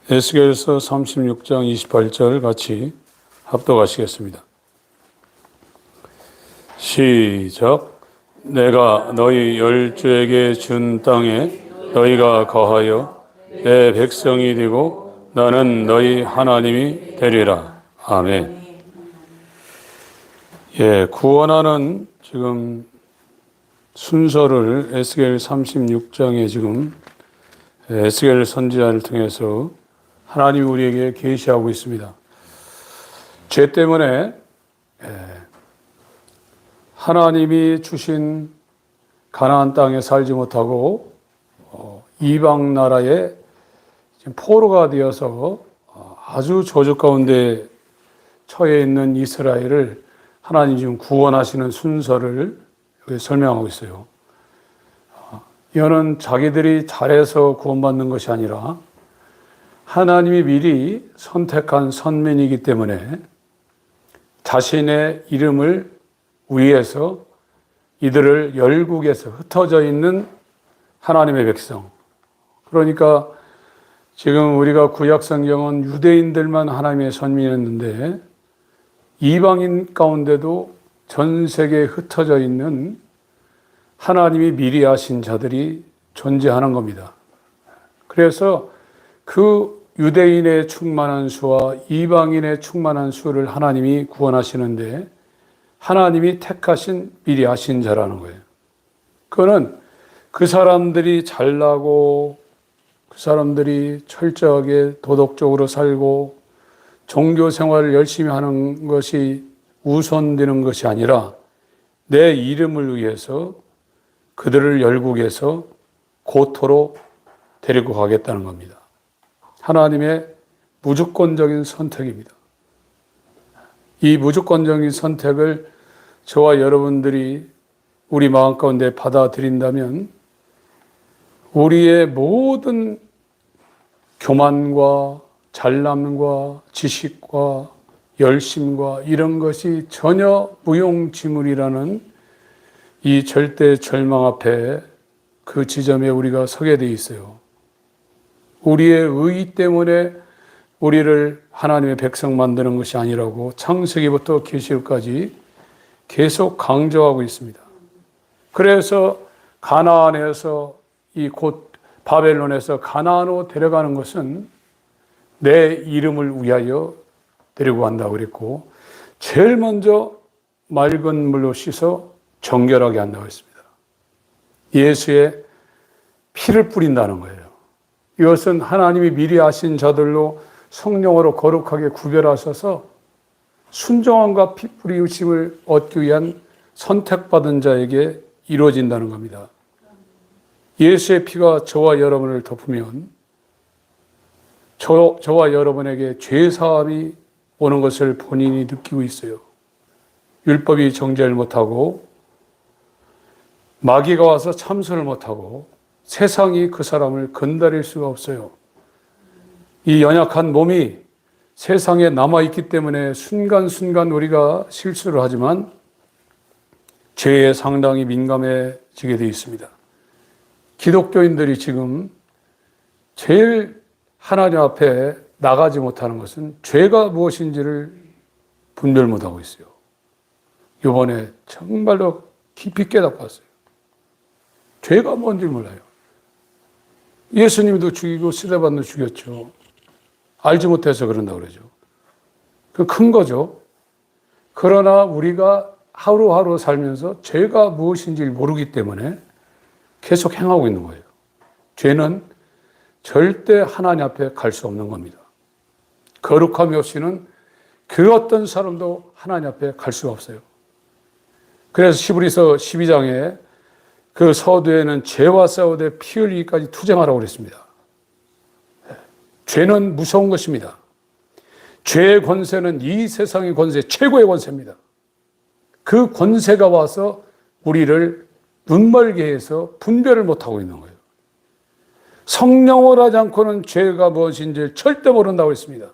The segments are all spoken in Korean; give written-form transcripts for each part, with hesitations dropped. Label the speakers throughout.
Speaker 1: 에스겔서 36장 28절 같이 합독하시겠습니다. 시작. 내가 너희 열조에게 준 땅에 너희가 거하여 내 백성이 되고 나는 너희 하나님이 되리라. 아멘. 구원하는 지금 순서를 에스겔 36장에 지금 에스겔 선지자를 통해서 하나님이 우리에게 계시하고 있습니다. 죄 때문에 하나님이 주신 가나안 땅에 살지 못하고 이방 나라에 포로가 되어서 아주 저주 가운데 처해 있는 이스라엘을 하나님이 지금 구원하시는 순서를 여기 설명하고 있어요. 이거는 자기들이 잘해서 구원받는 것이 아니라 하나님이 미리 선택한 선민이기 때문에 자신의 이름을 위해서 이들을 열국에서 흩어져 있는 하나님의 백성. 그러니까 지금 우리가 구약 성경은 유대인들만 하나님의 선민이었는데 이방인 가운데도 전 세계에 흩어져 있는 하나님이 미리 하신 자들이 존재하는 겁니다. 그래서 그 유대인의 충만한 수와 이방인의 충만한 수를 하나님이 구원하시는데 하나님이 택하신 미리 하신 자라는 거예요. 그거는 그 사람들이 잘나고 그 사람들이 철저하게 도덕적으로 살고 종교 생활을 열심히 하는 것이 우선되는 것이 아니라 내 이름을 위해서 그들을 열국에서 고토로 데리고 가겠다는 겁니다. 하나님의 무조건적인 선택입니다. 이 무조건적인 선택을 저와 여러분들이 우리 마음 가운데 받아들인다면 우리의 모든 교만과 잘남과 지식과 열심과 이런 것이 전혀 무용지물이라는 이 절대 절망 앞에 그 지점에 우리가 서게 돼 있어요. 우리의 의 때문에 우리를 하나님의 백성 만드는 것이 아니라고 창세기부터 계시록까지 계속 강조하고 있습니다. 그래서 가나안에서 이 곧 바벨론에서 가나안으로 데려가는 것은 내 이름을 위하여 데리고 간다고 그랬고 제일 먼저 맑은 물로 씻어 정결하게 한다고 했습니다. 예수의 피를 뿌린다는 거예요. 이것은 하나님이 미리 하신 자들로 성령으로 거룩하게 구별하셔서 순종함과 피 뿌리심을 얻기 위한 선택받은 자에게 이루어진다는 겁니다. 예수의 피가 저와 여러분을 덮으면 저와 여러분에게 죄사함이 오는 것을 본인이 느끼고 있어요. 율법이 정죄를 못하고 마귀가 와서 참선을 못하고 세상이 그 사람을 건드릴 수가 없어요. 이 연약한 몸이 세상에 남아있기 때문에 순간순간 우리가 실수를 하지만 죄에 상당히 민감해지게 되어 있습니다. 기독교인들이 지금 제일 하나님 앞에 나가지 못하는 것은 죄가 무엇인지를 분별 못하고 있어요. 이번에 정말로 깊이 깨닫았어요. 죄가 뭔지 몰라요. 예수님도 죽이고 스데반도 죽였죠. 알지 못해서 그런다고 그러죠. 그 큰 거죠. 그러나 우리가 하루하루 살면서 죄가 무엇인지 모르기 때문에 계속 행하고 있는 거예요. 죄는 절대 하나님 앞에 갈 수 없는 겁니다. 거룩함이 없이는 그 어떤 사람도 하나님 앞에 갈 수가 없어요. 그래서 히브리서 12장에 그 서두에는 죄와 싸우되 피 흘리기까지 투쟁하라고 그랬습니다. 죄는 무서운 것입니다. 죄의 권세는 이 세상의 권세, 최고의 권세입니다. 그 권세가 와서 우리를 눈멀게 해서 분별을 못하고 있는 거예요. 성령을 하지 않고는 죄가 무엇인지 절대 모른다고 했습니다.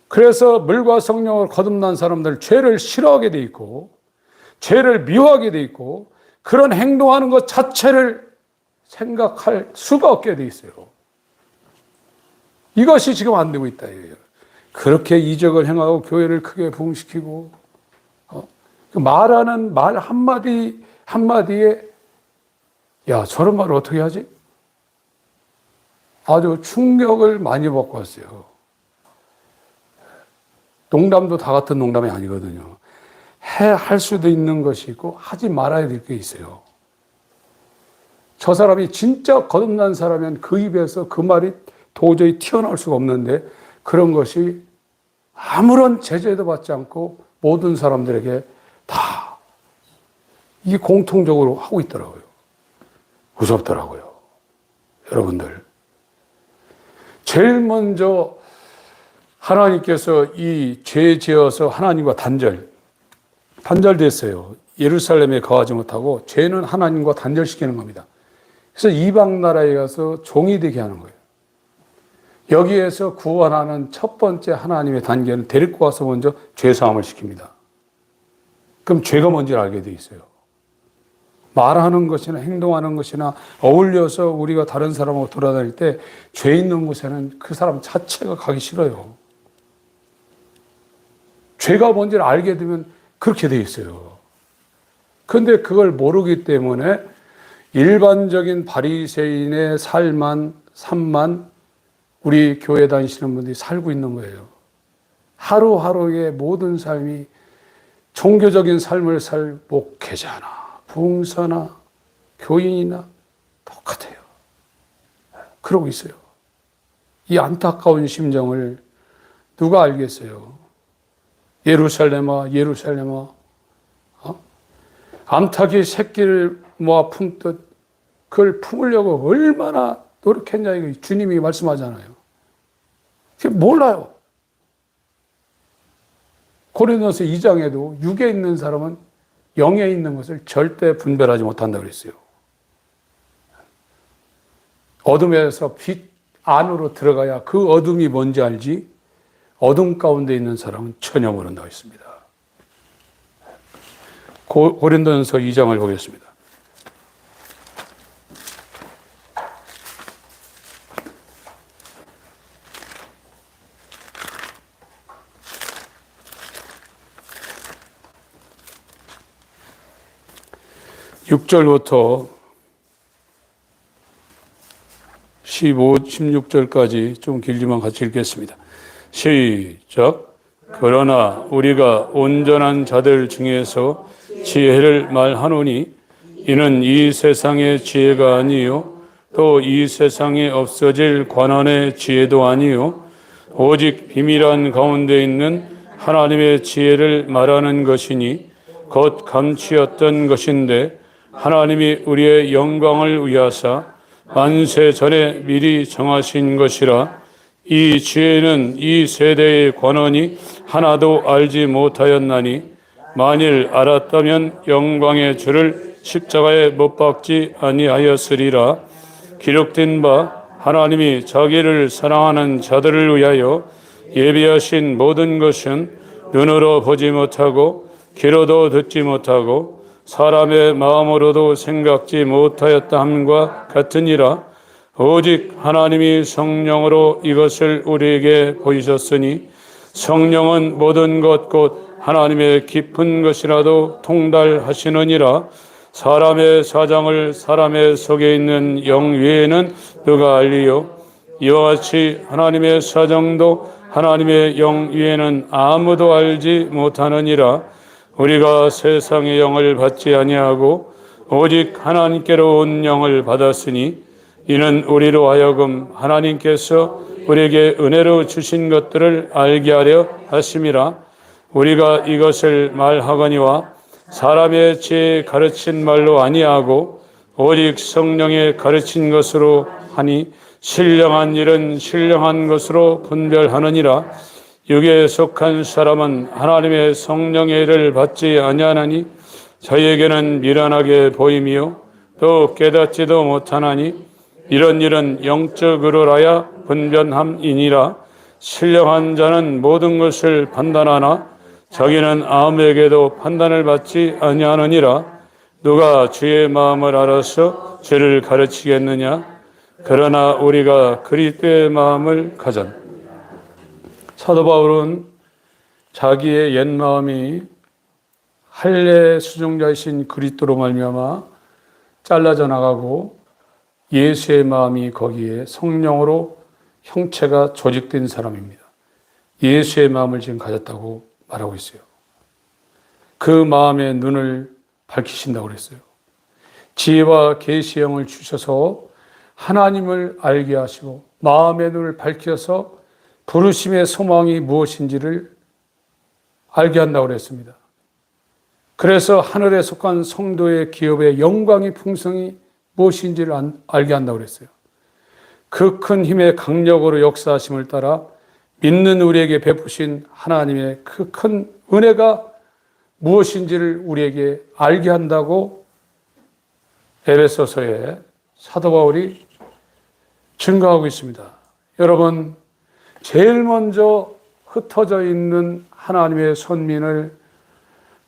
Speaker 1: 그래서 물과 성령을 거듭난 사람들 죄를 싫어하게 돼 있고 죄를 미워하게 돼 있고 그런 행동하는 것 자체를 생각할 수가 없게 돼 있어요. 이것이 지금 안 되고 있다 이거예요. 그렇게 이적을 행하고 교회를 크게 부흥시키고 말하는 말 한마디 한마디에 야 저런 말을 어떻게 하지? 아주 충격을 많이 받고 왔어요. 농담도 다 같은 농담이 아니거든요. 할 수도 있는 것이 있고 하지 말아야 될 게 있어요. 저 사람이 진짜 거듭난 사람이면 그 입에서 그 말이 도저히 튀어나올 수가 없는데 그런 것이 아무런 제재도 받지 않고 모든 사람들에게 다 이게 공통적으로 하고 있더라고요. 무섭더라고요. 여러분들. 제일 먼저 하나님께서 이 죄 지어서 하나님과 단절됐어요. 예루살렘에 거하지 못하고 죄는 하나님과 단절시키는 겁니다. 그래서 이방 나라에 가서 종이 되게 하는 거예요. 여기에서 구원하는 첫 번째 하나님의 단계는 데리고 와서 먼저 죄사함을 시킵니다. 그럼 죄가 뭔지를 알게 돼 있어요. 말하는 것이나 행동하는 것이나 어울려서 우리가 다른 사람하고 돌아다닐 때 죄 있는 곳에는 그 사람 자체가 가기 싫어요. 죄가 뭔지를 알게 되면 그렇게 돼 있어요. 그런데 그걸 모르기 때문에 일반적인 바리새인의 삶만 우리 교회 다니시는 분들이 살고 있는 거예요. 하루하루의 모든 삶이 종교적인 삶을 살 목회자나 부흥사나 교인이나 똑같아요. 그러고 있어요. 이 안타까운 심정을 누가 알겠어요? 예루살렘아, 예루살렘아, 암탉이 새끼를 모아 품듯 그걸 품으려고 얼마나 노력했냐 이거 주님이 말씀하잖아요. 그게 몰라요. 고린도서 2장에도 육에 있는 사람은 영에 있는 것을 절대 분별하지 못한다고 그랬어요. 어둠에서 빛 안으로 들어가야 그 어둠이 뭔지 알지 어둠 가운데 있는 사람은 전혀 모른다고 했습니다. 고린도전서 2장을 보겠습니다. (6절부터) 16절까지 좀 길지만 같이 읽겠습니다. 시작. 그러나 우리가 온전한 자들 중에서 지혜를 말하노니 이는 이 세상의 지혜가 아니요 또 이 세상에 없어질 관원의 지혜도 아니요 오직 비밀한 가운데 있는 하나님의 지혜를 말하는 것이니 곧 감추었던 것인데 하나님이 우리의 영광을 위하사 만세 전에 미리 정하신 것이라. 이 지혜는 이 세대의 관원이 하나도 알지 못하였나니 만일 알았다면 영광의 주를 십자가에 못 박지 아니하였으리라. 기록된 바 하나님이 자기를 사랑하는 자들을 위하여 예비하신 모든 것은 눈으로 보지 못하고 귀로도 듣지 못하고 사람의 마음으로도 생각지 못하였다 함과 같으니라. 오직 하나님이 성령으로 이것을 우리에게 보이셨으니 성령은 모든 것 곧 하나님의 깊은 것이라도 통달하시느니라. 사람의 사장을 사람의 속에 있는 영 외에는 누가 알리요? 이와 같이 하나님의 사정도 하나님의 영 외에는 아무도 알지 못하느니라. 우리가 세상의 영을 받지 아니하고 오직 하나님께로 온 영을 받았으니 이는 우리로 하여금 하나님께서 우리에게 은혜로 주신 것들을 알게 하려 하심이라. 우리가 이것을 말하거니와 사람의 지혜 가르친 말로 아니하고 오직 성령의 가르친 것으로 하니 신령한 일은 신령한 것으로 분별하느니라. 육에 속한 사람은 하나님의 성령의 일을 받지 아니하나니 저희에게는 미련하게 보임이요 또 깨닫지도 못하나니 이런 일은 영적으로라야 분변함이니라. 신령한 자는 모든 것을 판단하나 자기는 아무에게도 판단을 받지 아니하느니라. 누가 주의 마음을 알아서 죄를 가르치겠느냐? 그러나 우리가 그리스도의 마음을 가진 사도 바울은 자기의 옛 마음이 할례 수종자이신 그리스도로 말미암아 잘라져 나가고 예수의 마음이 거기에 성령으로 형체가 조직된 사람입니다. 예수의 마음을 지금 가졌다고 말하고 있어요. 그 마음의 눈을 밝히신다고 그랬어요. 지혜와 계시형을 주셔서 하나님을 알게 하시고 마음의 눈을 밝혀서 부르심의 소망이 무엇인지를 알게 한다고 그랬습니다. 그래서 하늘에 속한 성도의 기업의 영광의 풍성이 무엇인지를 알게 한다고 그랬어요. 그 큰 힘의 강력으로 역사하심을 따라 믿는 우리에게 베푸신 하나님의 그 큰 은혜가 무엇인지를 우리에게 알게 한다고 에베소서에 사도 바울이 증거하고 있습니다. 여러분, 제일 먼저 흩어져 있는 하나님의 선민을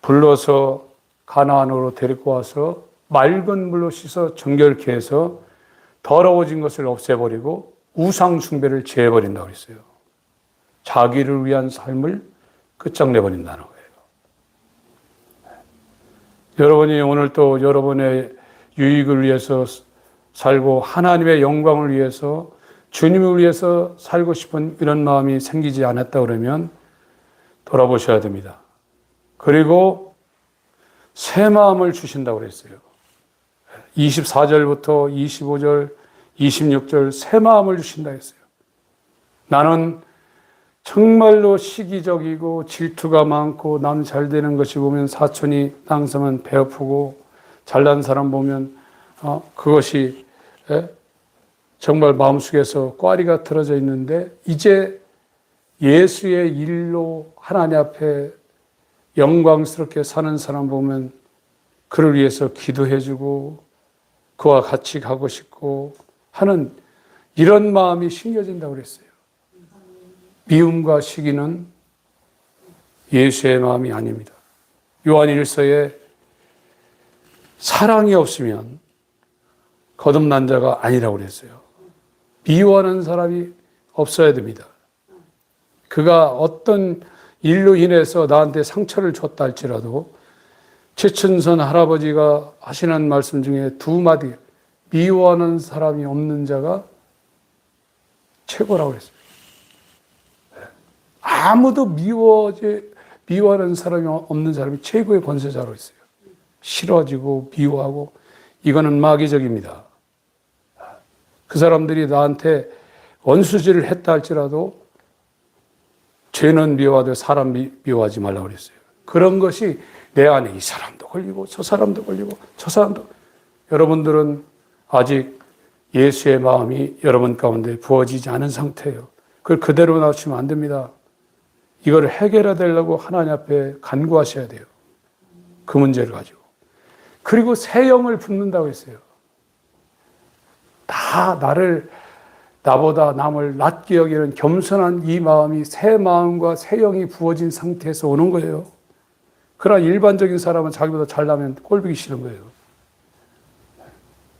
Speaker 1: 불러서 가나안으로 데리고 와서 맑은 물로 씻어 정결케 해서 더러워진 것을 없애버리고 우상 숭배를 제해버린다고 했어요. 자기를 위한 삶을 끝장내버린다는 거예요. 여러분이 오늘 또 여러분의 유익을 위해서 살고 하나님의 영광을 위해서 주님을 위해서 살고 싶은 이런 마음이 생기지 않았다 그러면 돌아보셔야 됩니다. 그리고 새 마음을 주신다고 그랬어요. 24절부터 25절, 26절 새 마음을 주신다 했어요. 나는 정말로 시기적이고 질투가 많고 남 잘 되는 것이 보면 사촌이 땅서면 배아프고 잘난 사람 보면 그것이 정말 마음속에서 꽈리가 틀어져 있는데 이제 예수의 일로 하나님 앞에 영광스럽게 사는 사람 보면 그를 위해서 기도해주고 그와 같이 가고 싶고 하는 이런 마음이 심겨진다고 그랬어요. 미움과 시기는 예수의 마음이 아닙니다. 요한 1서에 사랑이 없으면 거듭난 자가 아니라고 그랬어요. 미워하는 사람이 없어야 됩니다. 그가 어떤 일로 인해서 나한테 상처를 줬다 할지라도 최춘선 할아버지가 하시는 말씀 중에 두 마디, 미워하는 사람이 없는 자가 최고라고 그랬어요. 아무도 미워하는 사람이 없는 사람이 최고의 권세자로 있어요. 싫어지고 미워하고 이거는 마귀적입니다. 그 사람들이 나한테 원수질을 했다 할지라도 죄는 미워하되 사람 미워하지 말라고 그랬어요. 그런 것이 내 안에 이 사람도 걸리고 저 사람도 걸리고 저 사람도. 여러분들은 아직 예수의 마음이 여러분 가운데 부어지지 않은 상태예요. 그걸 그대로 놔두시면 안 됩니다. 이걸 해결해야 되려고 하나님 앞에 간구하셔야 돼요. 그 문제를 가지고. 그리고 새 영을 붓는다고 했어요. 다 나보다 남을 낮게 여기는 겸손한 이 마음이 새 마음과 새 영이 부어진 상태에서 오는 거예요. 그러나 일반적인 사람은 자기보다 잘나면 꼴보기 싫은 거예요.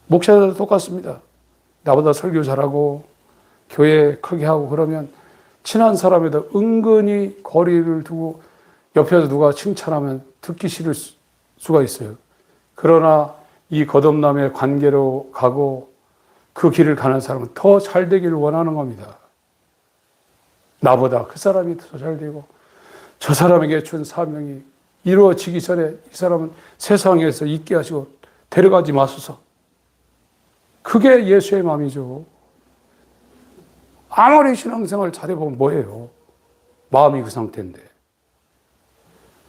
Speaker 1: 목사들도 똑같습니다. 나보다 설교 잘하고 교회 크게 하고 그러면 친한 사람에도 은근히 거리를 두고 옆에서 누가 칭찬하면 듣기 싫을 수가 있어요. 그러나 이 거듭남의 관계로 가고 그 길을 가는 사람은 더 잘 되기를 원하는 겁니다. 나보다 그 사람이 더 잘 되고 저 사람에게 준 사명이 이루어지기 전에 이 사람은 세상에서 있게 하시고 데려가지 마소서. 그게 예수의 마음이죠. 아무리 신앙생활 잘해보면 뭐예요? 마음이 그 상태인데.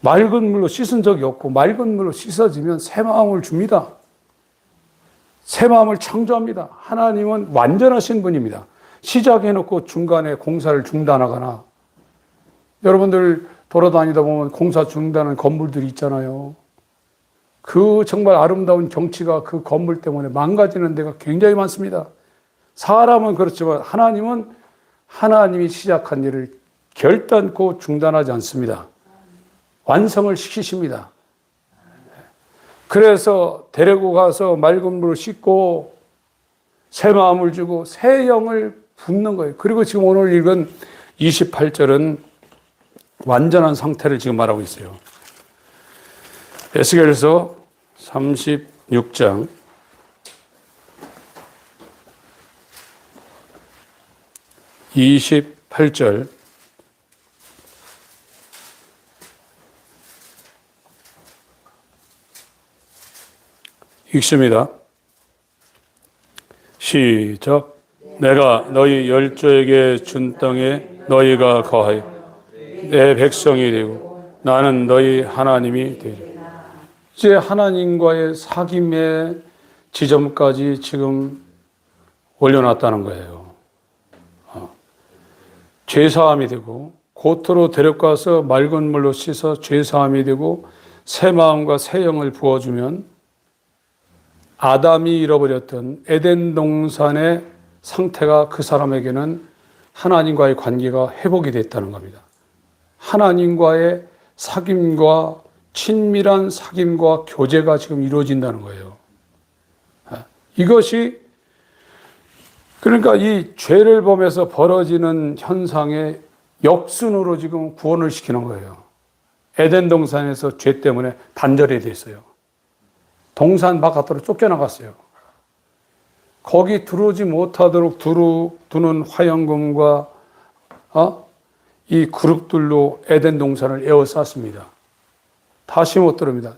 Speaker 1: 맑은 물로 씻은 적이 없고 맑은 물로 씻어지면 새 마음을 줍니다. 새 마음을 창조합니다. 하나님은 완전하신 분입니다. 시작해놓고 중간에 공사를 중단하거나 여러분들 돌아다니다 보면 공사 중단한 건물들이 있잖아요. 그 정말 아름다운 경치가 그 건물 때문에 망가지는 데가 굉장히 많습니다. 사람은 그렇지만 하나님은 하나님이 시작한 일을 결단코 중단하지 않습니다. 완성을 시키십니다. 그래서 데리고 가서 맑은 물을 씻고 새 마음을 주고 새 영을 붓는 거예요. 그리고 지금 오늘 읽은 28절은 완전한 상태를 지금 말하고 있어요. 에스겔서 36장 28절 읽습니다. 시작. 내가 너희 열조에게 준 땅에 너희가 거하여 내 백성이 되고 나는 너희 하나님이 되리라. 이제 하나님과의 사귐의 지점까지 지금 올려놨다는 거예요. 죄사함이 되고 고토로 데려가서 맑은 물로 씻어 죄사함이 되고 새 마음과 새 영을 부어주면 아담이 잃어버렸던 에덴 동산의 상태가 그 사람에게는 하나님과의 관계가 회복이 됐다는 겁니다. 하나님과의 사귐과 친밀한 사귐과 교제가 지금 이루어진다는 거예요. 이것이 그러니까 이 죄를 범해서 벌어지는 현상의 역순으로 지금 구원을 시키는 거예요. 에덴 동산에서 죄 때문에 단절이 됐어요. 동산 바깥으로 쫓겨나갔어요. 거기 들어오지 못하도록 두는 화영금과 이 그룹들로 에덴 동산을 에워쌌습니다. 다시 못 들읍니다.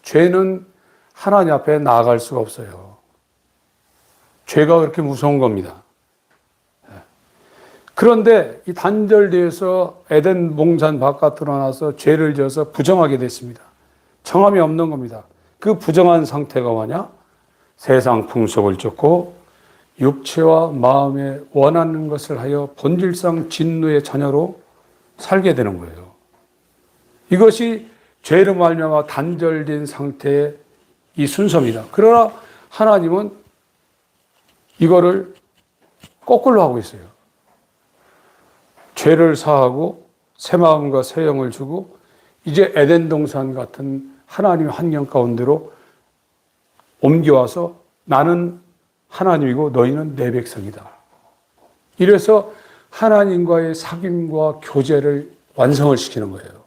Speaker 1: 죄는 하나님 앞에 나아갈 수가 없어요. 죄가 그렇게 무서운 겁니다. 그런데 이 단절돼서 에덴 동산 바깥으로 나서 죄를 지어서 부정하게 됐습니다. 정함이 없는 겁니다. 그 부정한 상태가 뭐냐? 세상 풍속을 쫓고 육체와 마음에 원하는 것을 하여 본질상 진노의 자녀로 살게 되는 거예요. 이것이 죄로 말미암아 단절된 상태의 이 순서입니다. 그러나 하나님은 이거를 거꾸로 하고 있어요. 죄를 사하고 새 마음과 새 영을 주고 이제 에덴 동산 같은 하나님의 환경 가운데로 옮겨와서 나는 하나님이고 너희는 내 백성이다. 이래서 하나님과의 사귐과 교제를 완성을 시키는 거예요.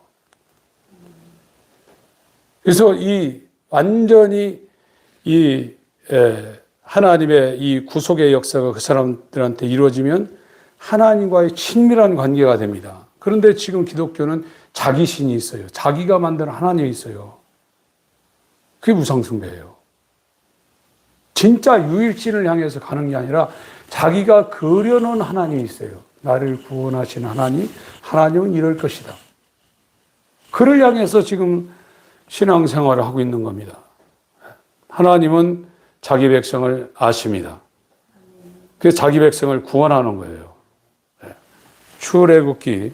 Speaker 1: 그래서 이 완전히 이 하나님의 이 구속의 역사가 그 사람들한테 이루어지면 하나님과의 친밀한 관계가 됩니다. 그런데 지금 기독교는 자기 신이 있어요. 자기가 만든 하나님이 있어요. 그게 우상숭배예요. 진짜 유일신을 향해서 가는 게 아니라 자기가 그려놓은 하나님이 있어요. 나를 구원하신 하나님, 하나님은 이럴 것이다. 그를 향해서 지금 신앙생활을 하고 있는 겁니다. 하나님은 자기 백성을 아십니다. 그래서 자기 백성을 구원하는 거예요. 출애굽기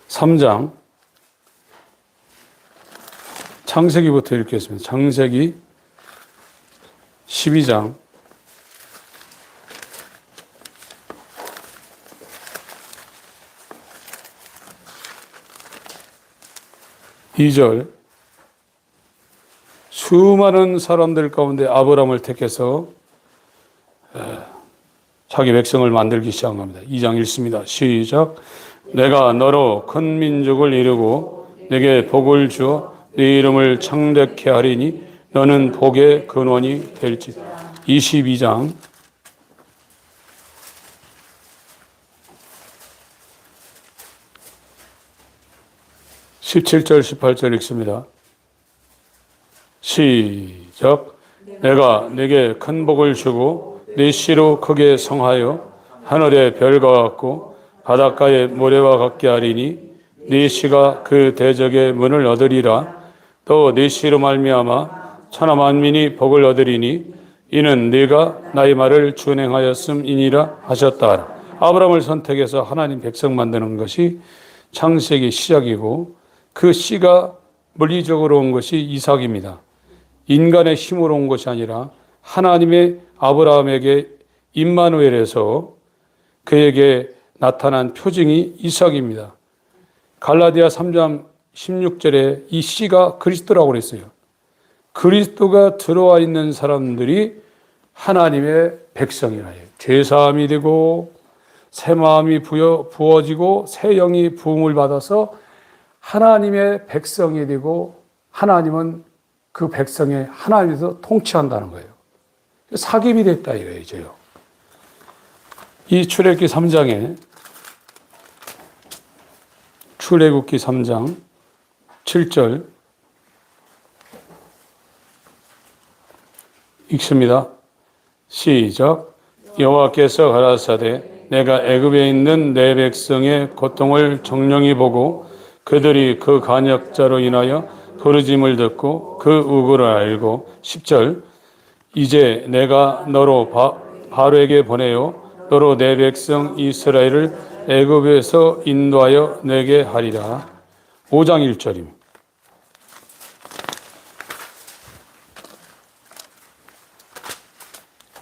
Speaker 1: 3장 창세기부터 읽겠습니다. 창세기 12장 2절 수많은 사람들 가운데 아브라함을 택해서 자기 백성을 만들기 시작합니다. 2장 읽습니다. 시작. 내가 너로 큰 민족을 이루고 내게 복을 주어 네 이름을 창대케 하리니 너는 복의 근원이 될지. 22장 17절 18절 읽습니다. 시작. 내가 네게 큰 복을 주고 네 씨로 크게 성하여 하늘의 별과 같고 바닷가의 모래와 같게 하리니 네 씨가 그 대적의 문을 얻으리라. 또 네 씨로 말미암아 천하 만민이 복을 얻으리니 이는 네가 나의 말을 준행하였음이니라 하셨다. 아브라함을 선택해서 하나님 백성 만드는 것이 창세기 시작이고 그 씨가 물리적으로 온 것이 이삭입니다. 인간의 힘으로 온 것이 아니라 하나님의 아브라함에게 임마누엘에서 그에게 나타난 표징이 이삭입니다. 갈라디아 3장 16절에 이 씨가 그리스도라고 그랬어요. 그리스도가 들어와 있는 사람들이 하나님의 백성이라 해요. 죄사함이 되고 새 마음이 부어지고 새 영이 부음을 받아서 하나님의 백성이 되고 하나님은 그 백성의 하나님에서 통치한다는 거예요. 사귐이 됐다 이거예요. 이 출애굽기 3장에 출애굽기 3장 7절 읽습니다. 시작. 여호와께서 가라사대 내가 애굽에 있는 내 백성의 고통을 정령히 보고 그들이 그 간역자로 인하여 부르짐을 듣고 그 우고를 알고 10절 이제 내가 너로 바로에게 보내요 너로 내 백성 이스라엘을 애굽에서 인도하여 내게 하리라. 5장 1절입니다.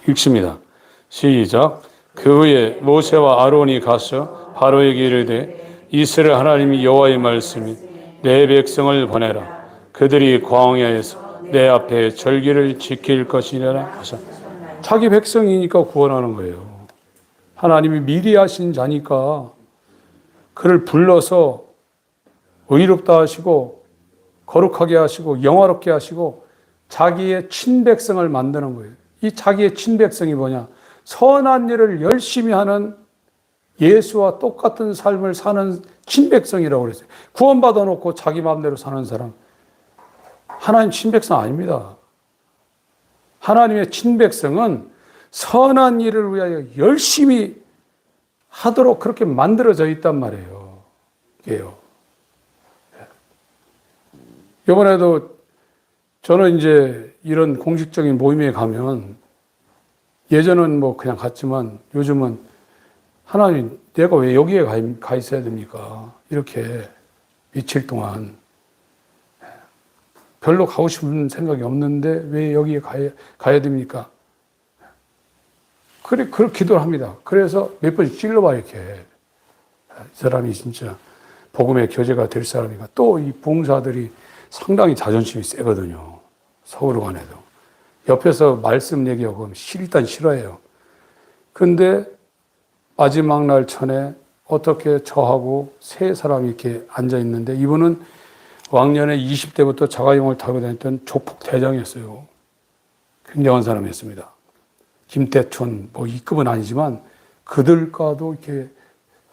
Speaker 1: 읽습니다. 시작. 그 후에 모세와 아론이 가서 바로에게 이르되 이스라엘 하나님이 여호와의 말씀이 내 백성을 보내라. 그들이 광야에서 내 앞에 절기를 지킬 것이라 하사. 자기 백성이니까 구원하는 거예요. 하나님이 미리 하신 자니까 그를 불러서 의롭다 하시고 거룩하게 하시고 영화롭게 하시고 자기의 친백성을 만드는 거예요. 이 자기의 친백성이 뭐냐? 선한 일을 열심히 하는 예수와 똑같은 삶을 사는 친백성이라고 그랬어요. 구원받아 놓고 자기 마음대로 사는 사람 하나님 친백성 아닙니다. 하나님의 친백성은 선한 일을 위하여 열심히 하도록 그렇게 만들어져 있단 말이에요. 이게요. 이번에도 저는 이제 이런 공식적인 모임에 가면 예전은 뭐 그냥 갔지만 요즘은 하나님 내가 왜 여기에 가 있어야 됩니까? 이렇게 며칠 동안 별로 가고 싶은 생각이 없는데 왜 여기에 가야 됩니까? 그렇게 기도를 합니다. 그래서 몇 번씩 찔러봐 이렇게. 이 사람이 진짜 복음의 교제가 될 사람이가 또 이 봉사들이 상당히 자존심이 세거든요. 서울관에도. 옆에서 말씀 얘기하고 일단 싫어해요. 근데 마지막 날 전에 어떻게 저하고 세 사람이 이렇게 앉아 있는데 이분은 왕년에 20대부터 자가용을 타고 다녔던 조폭 대장이었어요. 굉장한 사람이었습니다. 김태춘 뭐 이 급은 아니지만 그들과도 이렇게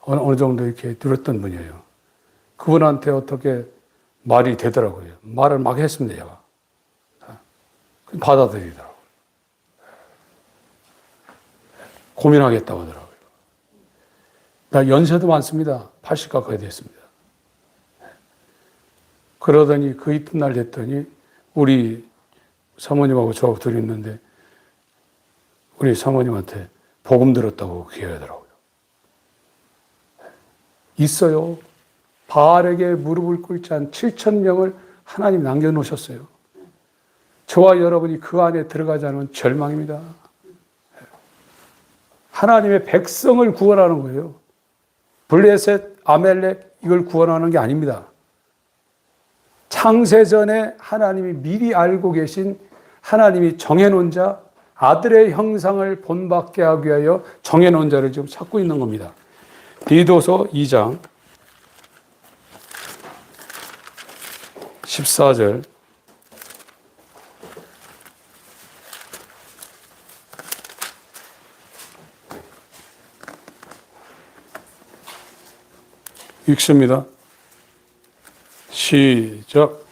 Speaker 1: 어느 정도 이렇게 들었던 분이에요. 그분한테 어떻게 말이 되더라고요. 말을 막 했습니다, 제가. 받아들이더라고요. 고민하겠다고 하더라고요. 나 연세도 많습니다. 80 가까이 됐습니다. 그러더니 그 이튿날 됐더니 우리 사모님하고 저하고 둘이 있는데 우리 사모님한테 복음 들었다고 기회하더라고요. 있어요. 바알에게 무릎을 꿇지 않은 7,000명을 하나님 남겨놓으셨어요. 저와 여러분이 그 안에 들어가지 않으면 절망입니다. 하나님의 백성을 구원하는 거예요. 블레셋, 아멜렉 이걸 구원하는 게 아닙니다. 창세전에 하나님이 미리 알고 계신 하나님이 정해놓은 자, 아들의 형상을 본받게 하기 위하여 정해놓은 자를 지금 찾고 있는 겁니다. 디도서 2장 14절 읽습니다. 시작.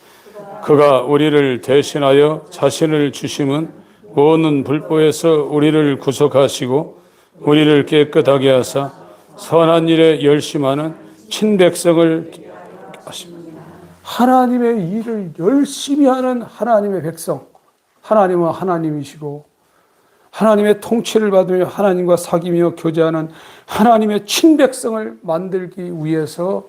Speaker 1: 그가 우리를 대신하여 자신을 주심은 모든 불법에서 우리를 구속하시고 우리를 깨끗하게 하사 선한 일에 열심하는 친백성을 하십니다. 하나님의 일을 열심히 하는 하나님의 백성. 하나님은 하나님이시고 하나님의 통치를 받으며 하나님과 사귀며 교제하는 하나님의 친백성을 만들기 위해서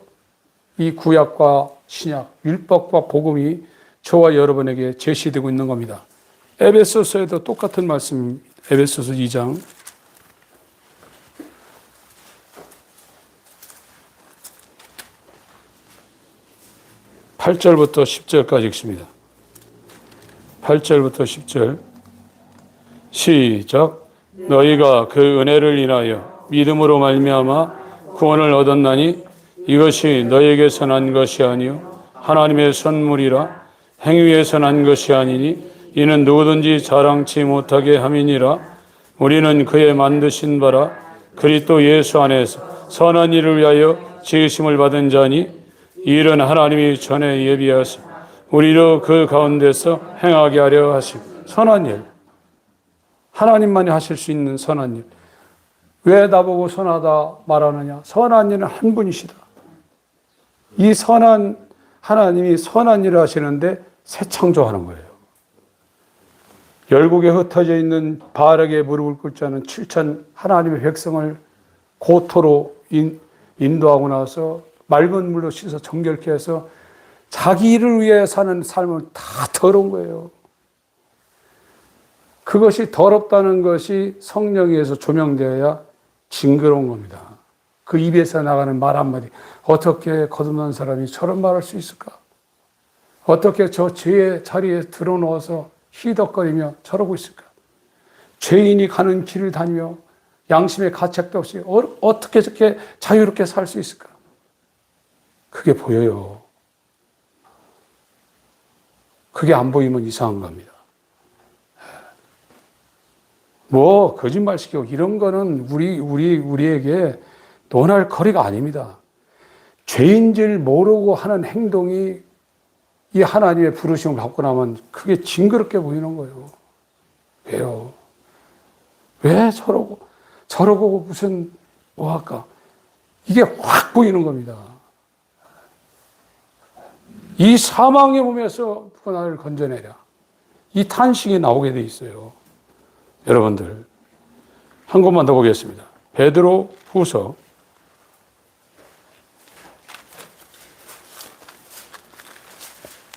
Speaker 1: 이 구약과 신약, 율법과 복음이 저와 여러분에게 제시되고 있는 겁니다. 에베소서에도 똑같은 말씀, 에베소서 2장 8절부터 10절까지 읽습니다. 8절부터 10절 시작. 너희가 그 은혜를 인하여 믿음으로 말미암아 구원을 얻었나니 이것이 너희에게서 난 것이 아니요 하나님의 선물이라. 행위에서 난 것이 아니니 이는 누구든지 자랑치 못하게 함이니라. 우리는 그의 만드신 바라 그리스도 예수 안에서 선한 일을 위하여 지으심을 받은 자니 이 일은 하나님이 전에 예비하사 우리로 그 가운데서 행하게 하려 하시고. 선한 일, 하나님만이 하실 수 있는 선한 일. 왜 나보고 선하다 말하느냐? 선한 일은 한 분이시다. 이 선한 하나님이 선한 일을 하시는데 새 창조하는 거예요. 열국에 흩어져 있는 바알에게 무릎을 꿇지 않은 7천 하나님의 백성을 고토로 인도하고 나서 맑은 물로 씻어 정결케 해서 자기 일을 위해 사는 삶을 다 더러운 거예요. 그것이 더럽다는 것이 성령에서 조명되어야 징그러운 겁니다. 그 입에서 나가는 말 한마디. 어떻게 거듭난 사람이 저런 말할 수 있을까? 어떻게 저 죄의 자리에 들어누워서 희덕거리며 저러고 있을까? 죄인이 가는 길을 다니며 양심의 가책도 없이 어떻게 저렇게 자유롭게 살 수 있을까? 그게 보여요. 그게 안 보이면 이상한 겁니다. 뭐 거짓말 시키고 이런 거는 우리에게 논할 거리가 아닙니다. 죄인 줄 모르고 하는 행동이 이 하나님의 부르심을 받고 나면 그게 징그럽게 보이는 거예요. 왜요? 왜 저러고 무슨 뭐 할까? 이게 확 보이는 겁니다. 이 사망의 몸에서 누가 나를 건져내랴. 이 탄식이 나오게 돼 있어요. 여러분들 한 곳만 더 보겠습니다. 베드로 후서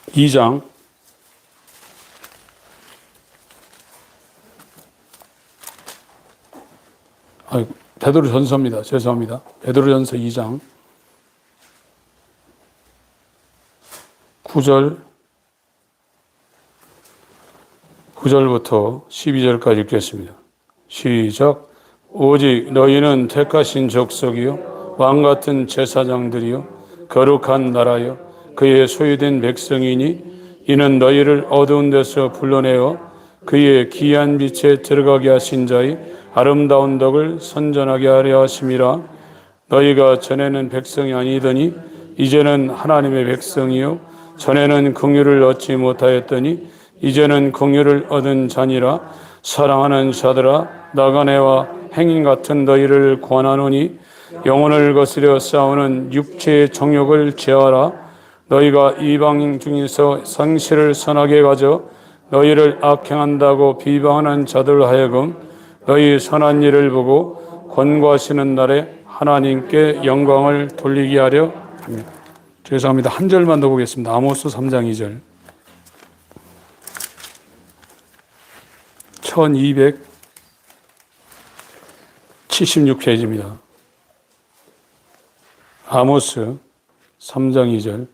Speaker 1: 2장 베드로전서입니다. 죄송합니다. 베드로전서 2장 9절부터 12절까지 읽겠습니다. 시작. 오직 너희는 택하신 족속이요 왕같은 제사장들이요 거룩한 나라요 그의 소유된 백성이니 이는 너희를 어두운 데서 불러내어 그의 귀한 빛에 들어가게 하신 자의 아름다운 덕을 선전하게 하려 하심이라. 너희가 전에는 백성이 아니더니 이제는 하나님의 백성이요 전에는 긍휼을 얻지 못하였더니 이제는 긍휼을 얻은 자니라. 사랑하는 자들아 나그네와 행인 같은 너희를 권하노니 영혼을 거스려 싸우는 육체의 정욕을 제하라. 너희가 이방 중에서 상실을 선하게 가져 너희를 악행한다고 비방하는 자들 하여금 너희 선한 일을 보고 권고하시는 날에 하나님께 영광을 돌리게 하려 합니다. 죄송합니다. 한 절만 더 보겠습니다. 아모스 3장 2절. 1276페이지입니다. 아모스 3장 2절.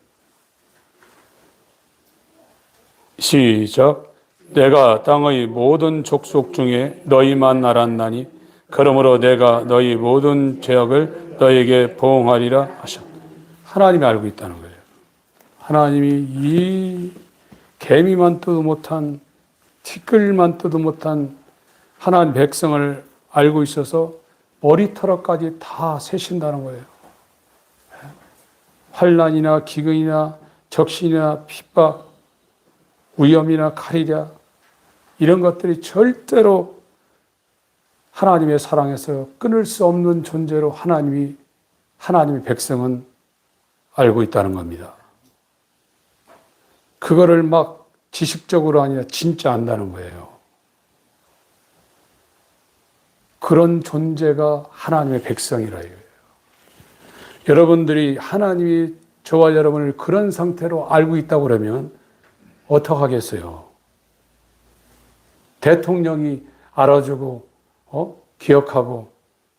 Speaker 1: 시작. 내가 땅의 모든 족속 중에 너희만 알았나니 그러므로 내가 너희 모든 죄악을 너희에게 보응하리라 하셨다. 하나님이 알고 있다는 거예요. 하나님이 이 개미만 떠도 못한 티끌만 떠도 못한 하나님 백성을 알고 있어서 머리털까지 다 세신다는 거예요. 환난이나 기근이나 적신이나 핍박, 위험이나 칼이랴 이런 것들이 절대로 하나님의 사랑에서 끊을 수 없는 존재로 하나님의 백성은 알고 있다는 겁니다. 그거를 막 지식적으로 아니라 진짜 안다는 거예요. 그런 존재가 하나님의 백성이라 이거예요. 여러분들이 하나님이 저와 여러분을 그런 상태로 알고 있다고 그러면 어떡하겠어요? 대통령이 알아주고 기억하고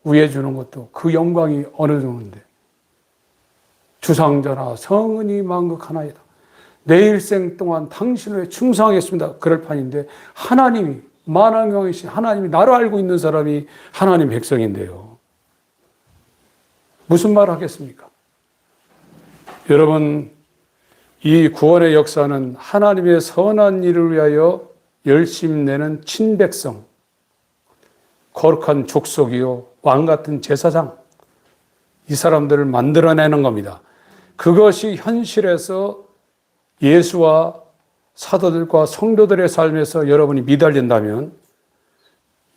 Speaker 1: 우애주는 것도 그 영광이 어느 정도인데 주상전하 성은이 만극하나이다. 내 일생 동안 당신을 위해 충성하겠습니다. 그럴 판인데 하나님이 만왕경이신 하나님이 나를 알고 있는 사람이 하나님 백성인데요. 무슨 말을 하겠습니까? 여러분, 이 구원의 역사는 하나님의 선한 일을 위하여 열심 내는 친백성, 거룩한 족속이요 왕 같은 제사장, 이 사람들을 만들어내는 겁니다. 그것이 현실에서 예수와 사도들과 성도들의 삶에서 여러분이 미달린다면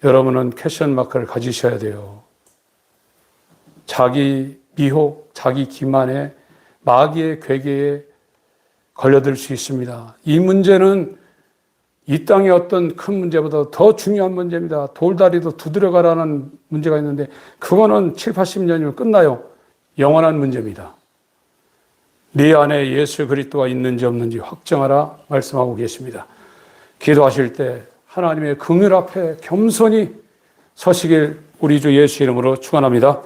Speaker 1: 여러분은 퀘스천 마크를 가지셔야 돼요. 자기 미혹, 자기 기만에 마귀의 괴계에 걸려들 수 있습니다. 이 문제는 이 땅의 어떤 큰 문제보다 더 중요한 문제입니다. 돌다리도 두드려가라는 문제가 있는데 그거는 7, 80년이면 끝나요. 영원한 문제입니다. 네 안에 예수 그리스도가 있는지 없는지 확정하라 말씀하고 계십니다. 기도하실 때 하나님의 긍휼 앞에 겸손히 서시길 우리 주 예수 이름으로 축원합니다.